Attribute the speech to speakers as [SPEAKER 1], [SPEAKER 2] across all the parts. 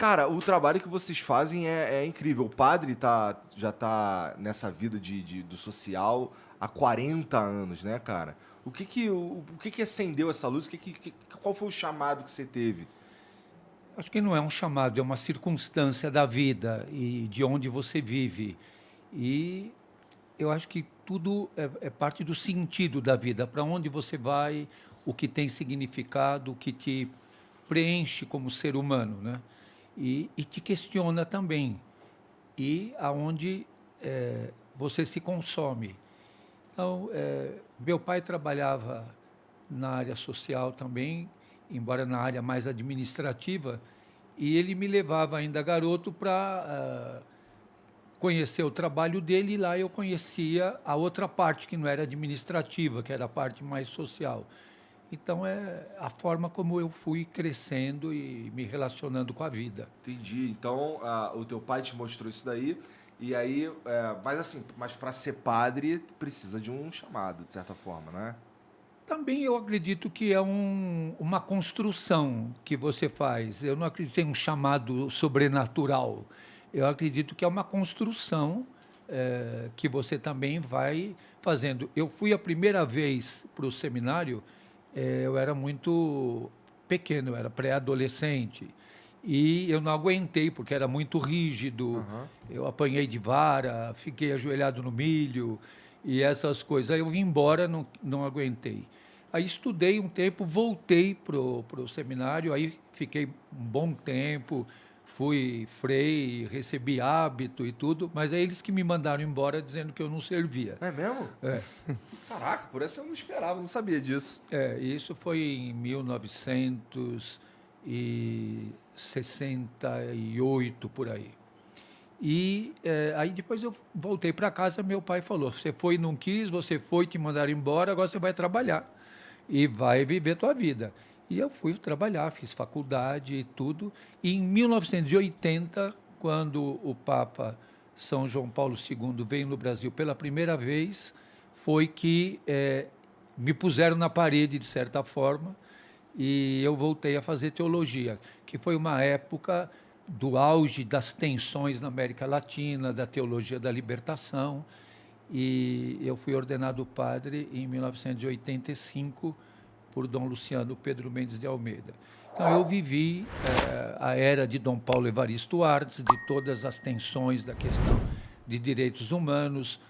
[SPEAKER 1] cara, o trabalho que vocês fazem é incrível. O padre já tá nessa vida do social há 40 anos, né, cara? O que que acendeu essa luz? Qual foi o chamado que você teve?
[SPEAKER 2] Acho que não é um chamado, é uma circunstância da vida e de onde você vive. E eu acho que tudo é parte do sentido da vida, para onde você vai, o que tem significado, o que te preenche como ser humano, né? E te questiona também, e aonde você se consome. Então, meu pai trabalhava na área social também, embora na área mais administrativa, e ele me levava ainda garoto para conhecer o trabalho dele, e lá eu conhecia a outra parte que não era administrativa, que era a parte mais social. Então, é a forma como eu fui crescendo e me relacionando com a vida.
[SPEAKER 1] Entendi. Então, o teu pai te mostrou isso daí, e aí, mas assim, mas para ser padre precisa de um chamado, de certa forma, né?
[SPEAKER 2] Também eu acredito que é uma construção que você faz. Eu não acredito em um chamado sobrenatural. Eu acredito que é uma construção que você também vai fazendo. Eu fui a primeira vez para o seminário, eu era muito pequeno, eu era pré-adolescente. E eu não aguentei, porque era muito rígido.
[SPEAKER 1] Aham.
[SPEAKER 2] Eu apanhei de vara, fiquei ajoelhado no milho e essas coisas. Aí eu vim embora, não aguentei. Aí estudei um tempo, voltei pro seminário, aí fiquei um bom tempo, fui frei, recebi hábito e tudo, mas é eles que me mandaram embora dizendo que eu não servia.
[SPEAKER 1] É mesmo?
[SPEAKER 2] É,
[SPEAKER 1] Caraca, por essa eu não esperava, não sabia disso.
[SPEAKER 2] isso foi em 1968, por aí. E aí depois eu voltei para casa, meu pai falou, você foi e não quis, você foi, te mandaram embora, agora você vai trabalhar e vai viver tua vida. E eu fui trabalhar, fiz faculdade e tudo. E em 1980, quando o Papa São João Paulo II veio no Brasil pela primeira vez, foi que me puseram na parede, de certa forma, e eu voltei a fazer teologia, que foi uma época do auge das tensões na América Latina, da teologia da libertação, e eu fui ordenado padre em 1985 por Dom Luciano Pedro Mendes de Almeida. Então eu vivi a era de Dom Paulo Evaristo Artes, de todas as tensões da questão de direitos humanos,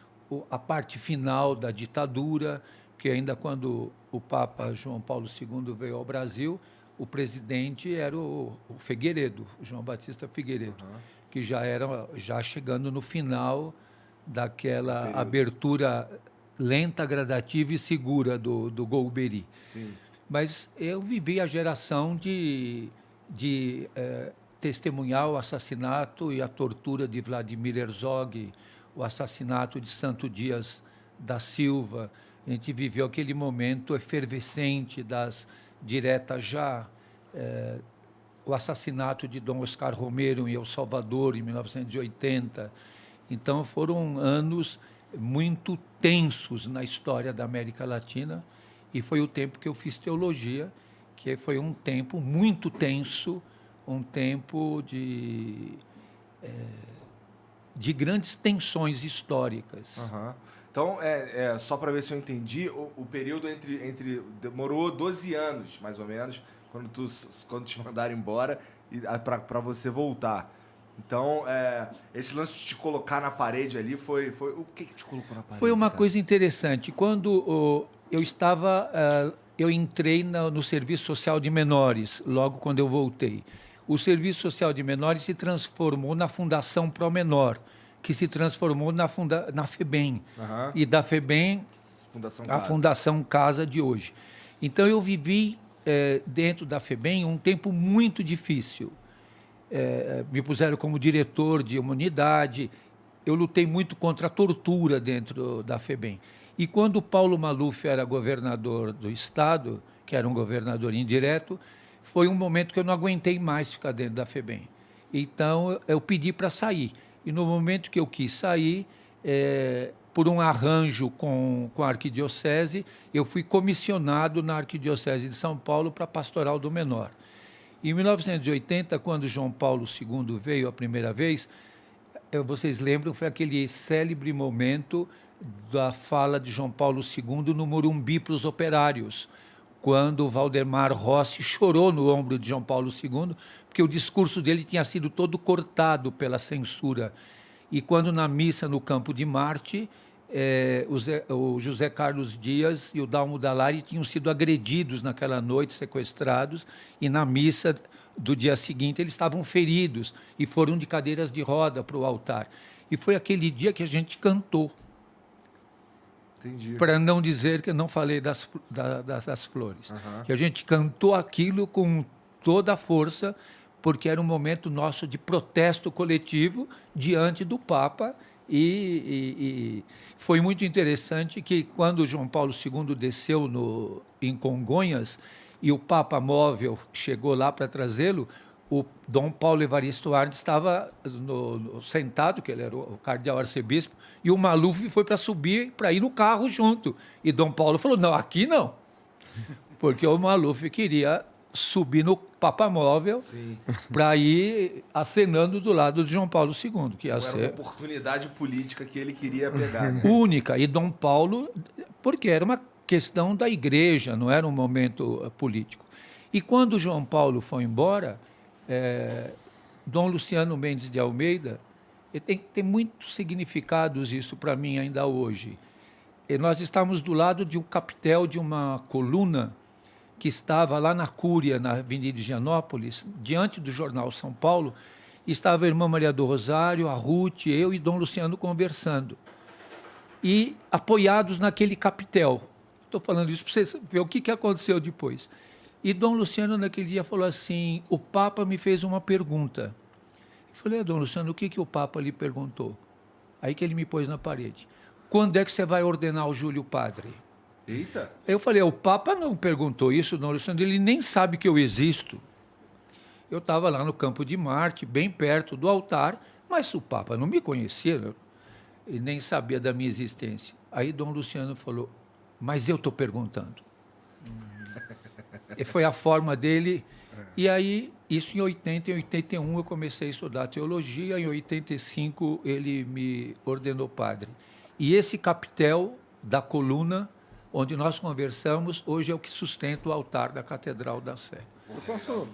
[SPEAKER 2] a parte final da ditadura, que ainda quando o Papa João Paulo II veio ao Brasil, o presidente era o Figueiredo, o João Batista Figueiredo, que já chegando no final
[SPEAKER 1] Do
[SPEAKER 2] daquela
[SPEAKER 1] período.
[SPEAKER 2] abertura lenta, gradativa e segura do Golbery.
[SPEAKER 1] Sim.
[SPEAKER 2] Mas eu vivi a geração de testemunhar o assassinato e a tortura de Vladimir Herzog, o assassinato de Santo Dias da Silva. A gente viveu aquele momento efervescente das diretas já, o assassinato de Dom Oscar Romero em El Salvador, em 1980. Então, foram anos muito tensos na história da América Latina, e foi o tempo que eu fiz teologia, que foi um tempo muito tenso, um tempo de grandes tensões históricas.
[SPEAKER 1] Aham. Então, só para ver se eu entendi, o período demorou 12 anos, mais ou menos, quando te mandaram embora e para você voltar. Então, esse lance de te colocar na parede ali foi o que te colocou na
[SPEAKER 2] Foi
[SPEAKER 1] parede,
[SPEAKER 2] uma
[SPEAKER 1] cara?
[SPEAKER 2] coisa interessante. Quando eu entrei no Serviço Social de Menores, logo quando eu voltei. O Serviço Social de Menores se transformou na Fundação Pro Menor, que se transformou na FEBEM.
[SPEAKER 1] Aham.
[SPEAKER 2] E da FEBEM,
[SPEAKER 1] Fundação
[SPEAKER 2] a
[SPEAKER 1] Casa.
[SPEAKER 2] Fundação Casa de hoje. Então, eu vivi dentro da FEBEM um tempo muito difícil. Me puseram como diretor de uma unidade. Eu lutei muito contra a tortura dentro da FEBEM. E quando o Paulo Maluf era governador do estado, que era um governador indireto, foi um momento que eu não aguentei mais ficar dentro da FEBEM. Então, eu pedi para sair. E no momento que eu quis sair, por um arranjo com a Arquidiocese, eu fui comissionado na Arquidiocese de São Paulo para a Pastoral do Menor. Em 1980, quando João Paulo II veio a primeira vez, vocês lembram, foi aquele célebre momento da fala de João Paulo II no Morumbi para os operários, quando o Valdemar Rossi chorou no ombro de João Paulo II, porque o discurso dele tinha sido todo cortado pela censura. E quando na missa no Campo de Marte, o José Carlos Dias e o Dalmo Dallari tinham sido agredidos naquela noite, sequestrados, e na missa do dia seguinte eles estavam feridos e foram de cadeiras de roda para o altar. E foi aquele dia que a gente cantou. Para não dizer que eu não falei das flores. Que a gente cantou aquilo com toda a força, porque era um momento nosso de protesto coletivo diante do Papa. E foi muito interessante que, quando João Paulo II desceu em Congonhas e o Papa Móvel chegou lá para trazê-lo, o Dom Paulo Evaristo Arndt estava sentado, que ele era o cardeal arcebispo, e o Maluf foi para subir, para ir no carro junto. E Dom Paulo falou, não, aqui não. Porque o Maluf queria subir no Papa Móvel para ir acenando do lado de João Paulo II. Que ia ser
[SPEAKER 1] uma oportunidade política que ele queria pegar. Né?
[SPEAKER 2] Única. E Dom Paulo, porque era uma questão da igreja, não era um momento político. E quando João Paulo foi embora, Dom Luciano Mendes de Almeida, tem muitos significados isso para mim ainda hoje. Nós estávamos do lado de um capitel de uma coluna que estava lá na Cúria, na Avenida de Higienópolis, diante do jornal São Paulo, e estava a irmã Maria do Rosário, a Ruth, eu e Dom Luciano conversando. E apoiados naquele capitel. Estou falando isso para vocês verem o que aconteceu depois. E Dom Luciano, naquele dia, falou assim, o Papa me fez uma pergunta. Eu falei, Dom Luciano, o que o Papa lhe perguntou? Aí que ele me pôs na parede. Quando é que você vai ordenar o Júlio padre?
[SPEAKER 1] Eita!
[SPEAKER 2] Eu falei, o Papa não perguntou isso, Dom Luciano, ele nem sabe que eu existo. Eu estava lá no Campo de Marte, bem perto do altar, mas o Papa não me conhecia, ele nem sabia da minha existência. Aí Dom Luciano falou, mas eu estou perguntando. E foi a forma dele. E aí, isso em 80, em 81 eu comecei a estudar teologia, em 85 ele me ordenou padre. E esse capitel da coluna, onde nós conversamos, hoje é o que sustenta o altar da Catedral da Sé.
[SPEAKER 3] Eu posso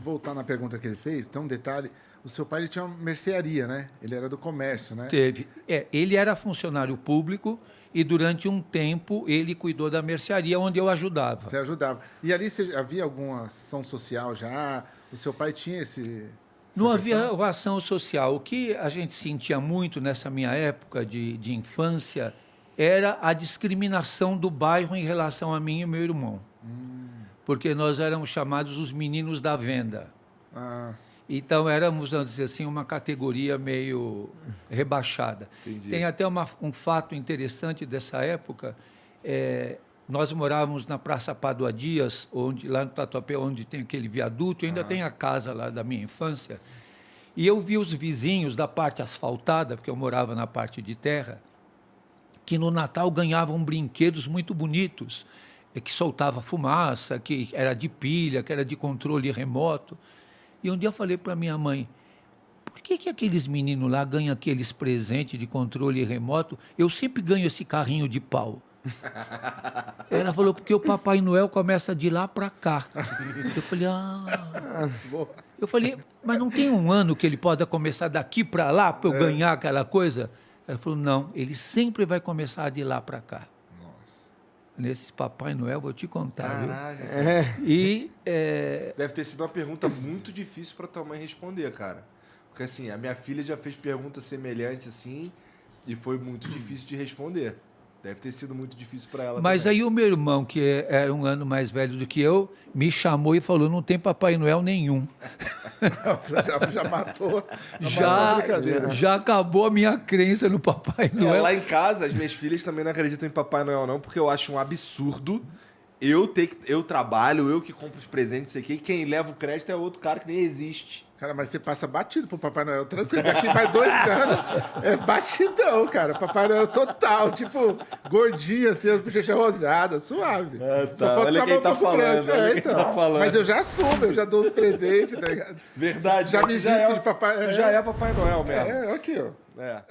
[SPEAKER 3] voltar na pergunta que ele fez? Tem um detalhe, o seu pai ele tinha uma mercearia, né? Ele era do comércio, né?
[SPEAKER 2] Teve. Ele era funcionário público e durante um tempo ele cuidou da mercearia onde eu ajudava.
[SPEAKER 3] Você ajudava. E ali havia alguma ação social já? O seu pai tinha esse...
[SPEAKER 2] Não havia ação social. O que a gente sentia muito nessa minha época de infância era a discriminação do bairro em relação a mim e meu irmão. Porque nós éramos chamados os meninos da venda. Então, éramos, vamos dizer assim, uma categoria meio rebaixada.
[SPEAKER 1] Entendi.
[SPEAKER 2] Tem até um fato interessante dessa época. Nós morávamos na Praça Padua Dias, lá no Tatuapé, onde tem aquele viaduto. Eu ainda tenho a casa lá da minha infância. E eu vi os vizinhos da parte asfaltada, porque eu morava na parte de terra, que no Natal ganhavam brinquedos muito bonitos, que soltava fumaça, que era de pilha, que era de controle remoto. E um dia eu falei para minha mãe, por que aqueles meninos lá ganham aqueles presentes de controle remoto? Eu sempre ganho esse carrinho de pau. Ela falou, porque o Papai Noel começa de lá para cá. Eu falei, Eu falei, mas não tem um ano que ele pode começar daqui para lá para eu ganhar aquela coisa? Ela falou, não, ele sempre vai começar de lá para cá.
[SPEAKER 3] Nossa.
[SPEAKER 2] Nesse Papai Noel, vou te contar.
[SPEAKER 1] Caralho.
[SPEAKER 2] E,
[SPEAKER 1] deve ter sido uma pergunta muito difícil para tua mãe responder, cara. Porque assim, a minha filha já fez perguntas semelhantes assim e foi muito difícil de responder. Deve ter sido muito difícil para ela
[SPEAKER 2] Mas
[SPEAKER 1] também.
[SPEAKER 2] aí o meu irmão, que era um ano mais velho do que eu, me chamou e falou, não tem Papai Noel nenhum.
[SPEAKER 3] Você já matou.
[SPEAKER 2] Já acabou a minha crença no Papai Noel.
[SPEAKER 1] Lá em casa, as minhas filhas também não acreditam em Papai Noel não, porque eu acho um absurdo eu trabalho, eu que compro os presentes aqui, e quem leva o crédito é outro cara que nem existe.
[SPEAKER 3] Cara, mas você passa batido pro Papai Noel. Tranquilo, daqui mais 2 anos é batidão, cara. Papai Noel total, tipo, gordinho, assim, as bochechas rosadas, suave.
[SPEAKER 1] Tá.
[SPEAKER 3] Só falta
[SPEAKER 1] Olha
[SPEAKER 3] ficar
[SPEAKER 1] quem
[SPEAKER 3] um
[SPEAKER 1] tá
[SPEAKER 3] pouco
[SPEAKER 1] falando,
[SPEAKER 3] branco.
[SPEAKER 1] olha quem tá falando.
[SPEAKER 3] Mas eu já assumo, eu já dou os presentes, tá ligado?
[SPEAKER 1] Verdade.
[SPEAKER 3] Já me
[SPEAKER 1] tu
[SPEAKER 3] visto de papai.
[SPEAKER 1] Tu já é Papai Noel mesmo.
[SPEAKER 3] É, aqui, ó.
[SPEAKER 1] É.